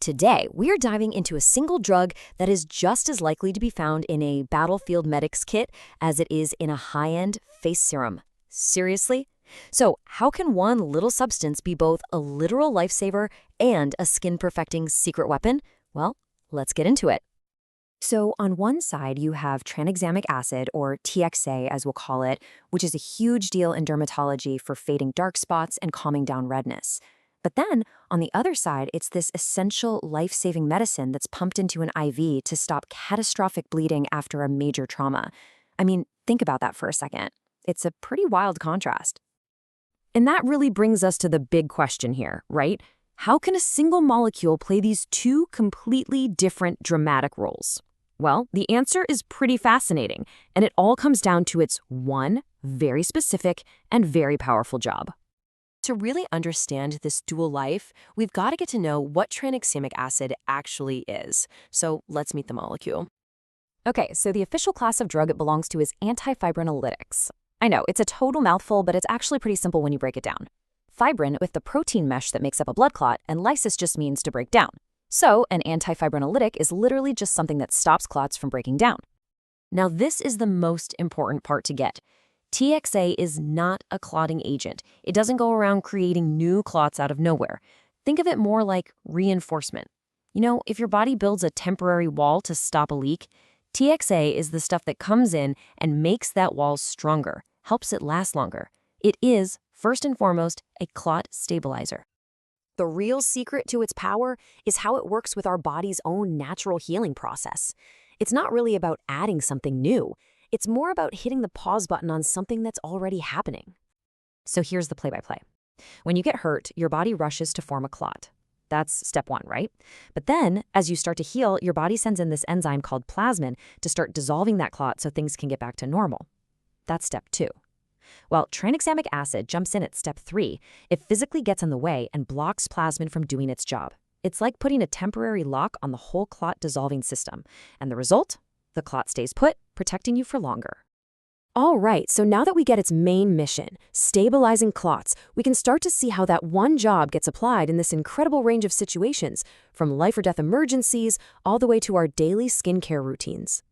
Today, we are diving into a single drug that is just as likely to be found in a battlefield medics kit as it is in a high-end face serum. Seriously? So, how can one little substance be both a literal lifesaver and a skin-perfecting secret weapon? Well, let's get into it. So on one side, you have tranexamic acid, or TXA as we'll call it, which is a huge deal in dermatology for fading dark spots and calming down redness. But then, on the other side, it's this essential life-saving medicine that's pumped into an IV to stop catastrophic bleeding after a major trauma. I mean, think about that for a second. It's a pretty wild contrast. And that really brings us to the big question here, right? How can a single molecule play these two completely different dramatic roles? Well, the answer is pretty fascinating, and it all comes down to its one very specific and very powerful job. To really understand this dual life, we've got to get to know what tranexamic acid actually is. So let's meet the molecule. Okay, so the official class of drug it belongs to is antifibrinolytics. I know, it's a total mouthful, but it's actually pretty simple when you break it down. Fibrin with the protein mesh that makes up a blood clot, and lysis just means to break down. So, an antifibrinolytic is literally just something that stops clots from breaking down. Now, this is the most important part to get. TXA is not a clotting agent. It doesn't go around creating new clots out of nowhere. Think of it more like reinforcement. You know, if your body builds a temporary wall to stop a leak, TXA is the stuff that comes in and makes that wall stronger, helps it last longer. It is, first and foremost, a clot stabilizer. The real secret to its power is how it works with our body's own natural healing process. It's not really about adding something new. It's more about hitting the pause button on something that's already happening. So here's the play-by-play. When you get hurt, your body rushes to form a clot. That's step one, right? But then, as you start to heal, your body sends in this enzyme called plasmin to start dissolving that clot so things can get back to normal. That's step two. Well, tranexamic acid jumps in at step 3. It physically gets in the way and blocks plasmin from doing its job. It's like putting a temporary lock on the whole clot dissolving system. And the result? The clot stays put, protecting you for longer. All right, so now that we get its main mission, stabilizing clots, we can start to see how that one job gets applied in this incredible range of situations, from life or death emergencies all the way to our daily skincare routines.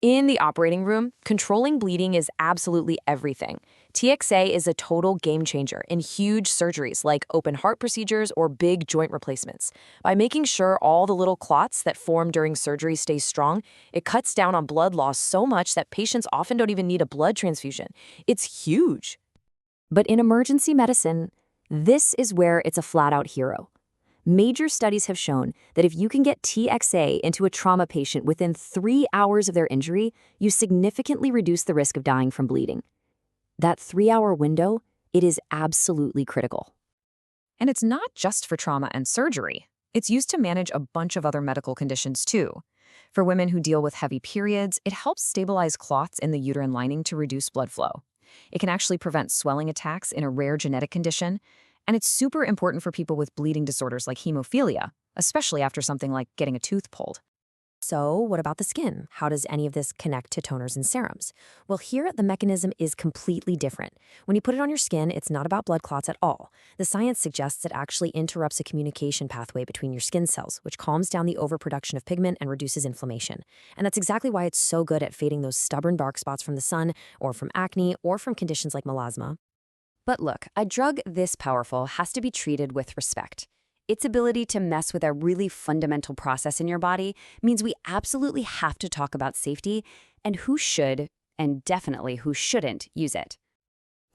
In the operating room, controlling bleeding is absolutely everything. TXA is a total game changer in huge surgeries like open heart procedures or big joint replacements. By making sure all the little clots that form during surgery stay strong, it cuts down on blood loss so much that patients often don't even need a blood transfusion. It's huge. But in emergency medicine, this is where it's a flat-out hero. Major studies have shown that if you can get TXA into a trauma patient within 3 hours of their injury, you significantly reduce the risk of dying from bleeding. That 3-hour window, it is absolutely critical. And it's not just for trauma and surgery. It's used to manage a bunch of other medical conditions too. For women who deal with heavy periods, it helps stabilize clots in the uterine lining to reduce blood flow. It can actually prevent swelling attacks in a rare genetic condition. And it's super important for people with bleeding disorders like hemophilia, especially after something like getting a tooth pulled. So what about the skin? How does any of this connect to toners and serums? Well, here the mechanism is completely different. When you put it on your skin, it's not about blood clots at all. The science suggests it actually interrupts a communication pathway between your skin cells, which calms down the overproduction of pigment and reduces inflammation. And that's exactly why it's so good at fading those stubborn dark spots from the sun, or from acne, or from conditions like melasma. But look, a drug this powerful has to be treated with respect. Its ability to mess with a really fundamental process in your body means we absolutely have to talk about safety and who should, and definitely who shouldn't, use it.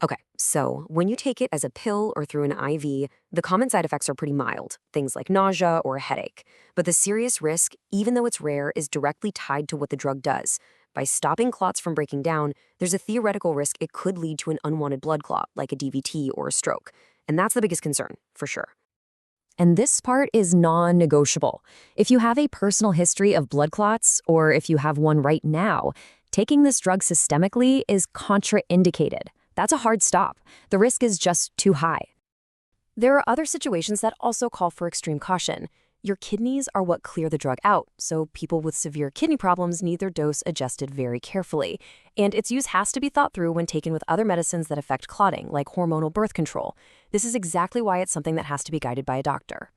Okay, so when you take it as a pill or through an IV, the common side effects are pretty mild, things like nausea or a headache. But the serious risk, even though it's rare, is directly tied to what the drug does. By stopping clots from breaking down, there's a theoretical risk it could lead to an unwanted blood clot, like a DVT or a stroke. And that's the biggest concern, for sure. And this part is non-negotiable. If you have a personal history of blood clots, or if you have one right now, taking this drug systemically is contraindicated. That's a hard stop. The risk is just too high. There are other situations that also call for extreme caution. Your kidneys are what clear the drug out, so people with severe kidney problems need their dose adjusted very carefully. And its use has to be thought through when taken with other medicines that affect clotting, like hormonal birth control. This is exactly why it's something that has to be guided by a doctor.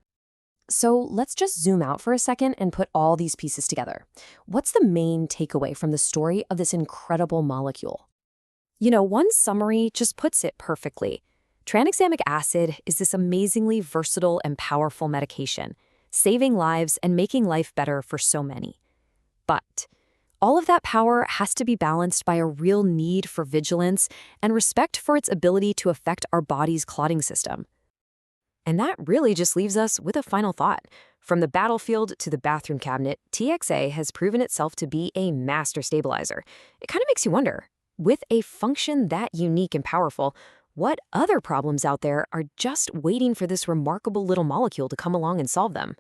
So let's just zoom out for a second and put all these pieces together. What's the main takeaway from the story of this incredible molecule? One summary just puts it perfectly. Tranexamic acid is this amazingly versatile and powerful medication, saving lives and making life better for so many. But all of that power has to be balanced by a real need for vigilance and respect for its ability to affect our body's clotting system. And that really just leaves us with a final thought. From the battlefield to the bathroom cabinet, TXA has proven itself to be a master stabilizer. It kind of makes you wonder, with a function that unique and powerful, what other problems out there are just waiting for this remarkable little molecule to come along and solve them?